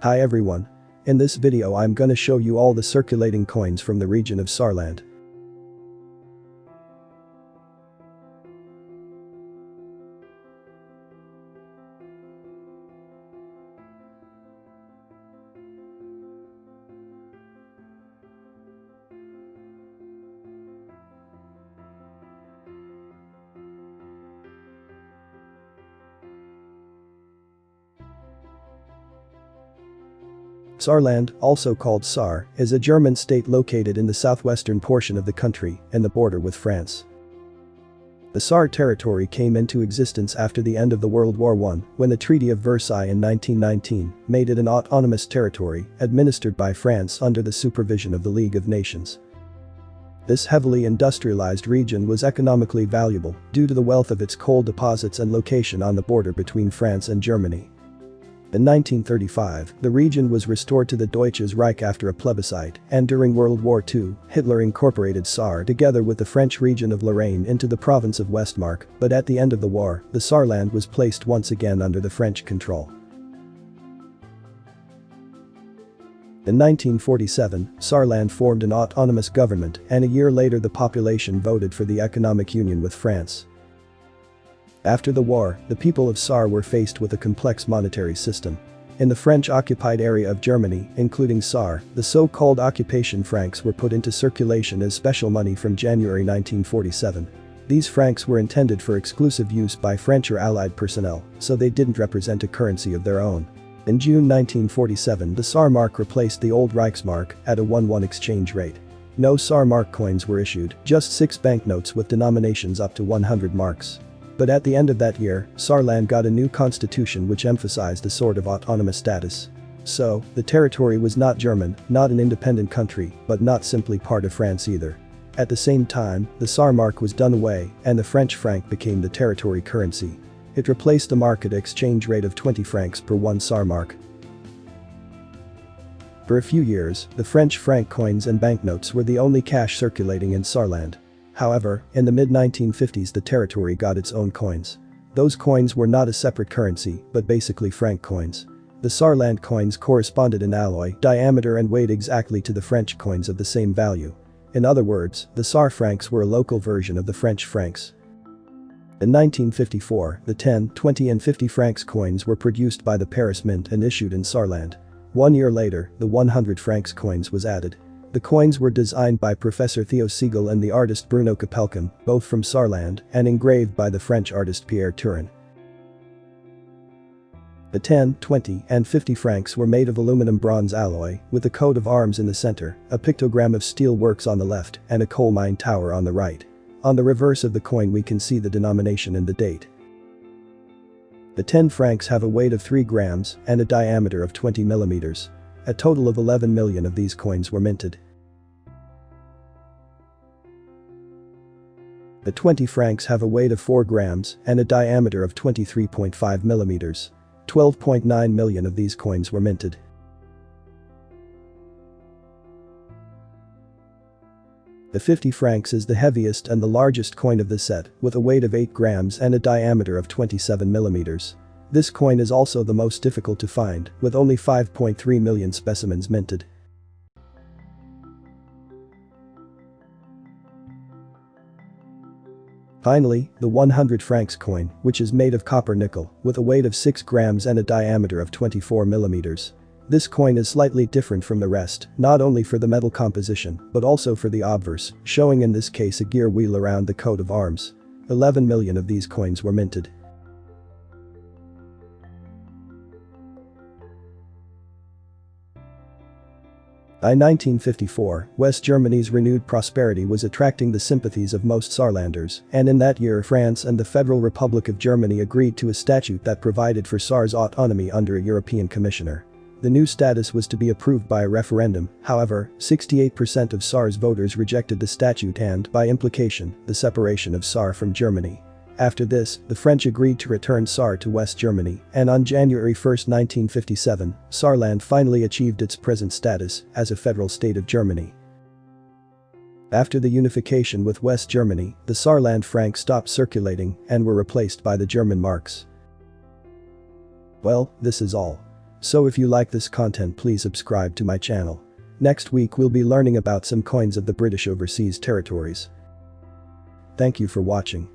Hi everyone. In this video I'm gonna show you all the circulating coins from the region of Saarland. Saarland, also called Saar, is a German state located in the southwestern portion of the country and the border with France. The Saar territory came into existence after the end of the World War I, when the Treaty of Versailles in 1919 made it an autonomous territory administered by France under the supervision of the League of Nations. This heavily industrialized region was economically valuable due to the wealth of its coal deposits and location on the border between France and Germany. In 1935, the region was restored to the Deutsches Reich after a plebiscite, and during World War II, Hitler incorporated Saar together with the French region of Lorraine into the province of Westmark, but at the end of the war, the Saarland was placed once again under the French control. In 1947, Saarland formed an autonomous government, and a year later the population voted for the economic union with France. After the war, the people of Saar were faced with a complex monetary system. In the French-occupied area of Germany, including Saar, the so-called occupation francs were put into circulation as special money from January 1947. These francs were intended for exclusive use by French or Allied personnel, so they didn't represent a currency of their own. In June 1947, the Saar mark replaced the old Reichsmark at a 1:1 exchange rate. No Saar mark coins were issued, just 6 banknotes with denominations up to 100 marks. But at the end of that year, Saarland got a new constitution which emphasized a sort of autonomous status. So, the territory was not German, not an independent country, but not simply part of France either. At the same time, the Saar mark was done away, and the French franc became the territory currency. It replaced the mark at exchange rate of 20 francs per 1 Saar mark. For a few years, the French franc coins and banknotes were the only cash circulating in Saarland. However, in the mid-1950s the territory got its own coins. Those coins were not a separate currency, but basically franc coins. The Saarland coins corresponded in alloy, diameter and weight exactly to the French coins of the same value. In other words, the Saar francs were a local version of the French francs. In 1954, the 10, 20 and 50 francs coins were produced by the Paris Mint and issued in Saarland. 1 year later, the 100 francs coins was added. The coins were designed by Professor Theo Siegel and the artist Bruno Kapelkum, both from Saarland, and engraved by the French artist Pierre Turin. The 10, 20, and 50 francs were made of aluminum bronze alloy, with a coat of arms in the center, a pictogram of steel works on the left, and a coal mine tower on the right. On the reverse of the coin we can see the denomination and the date. The 10 francs have a weight of 3 grams and a diameter of 20 millimeters. A total of 11 million of these coins were minted. The 20 francs have a weight of 4 grams and a diameter of 23.5 millimeters. 12.9 million of these coins were minted. The 50 francs is the heaviest and the largest coin of the set, with a weight of 8 grams and a diameter of 27 millimeters. This coin is also the most difficult to find, with only 5.3 million specimens minted. Finally, the 100 francs coin, which is made of copper nickel, with a weight of 6 grams and a diameter of 24 millimeters. This coin is slightly different from the rest, not only for the metal composition, but also for the obverse, showing in this case a gear wheel around the coat of arms. 11 million of these coins were minted. By 1954, West Germany's renewed prosperity was attracting the sympathies of most Saarlanders, and in that year France and the Federal Republic of Germany agreed to a statute that provided for Saar's autonomy under a European commissioner. The new status was to be approved by a referendum, however, 68% of Saar's voters rejected the statute and, by implication, the separation of Saar from Germany. After this, the French agreed to return Saar to West Germany, and on January 1, 1957, Saarland finally achieved its present status as a federal state of Germany. After the unification with West Germany, the Saarland francs stopped circulating and were replaced by the German marks. Well, this is all. So if you like this content, please subscribe to my channel. Next week we'll be learning about some coins of the British overseas territories. Thank you for watching.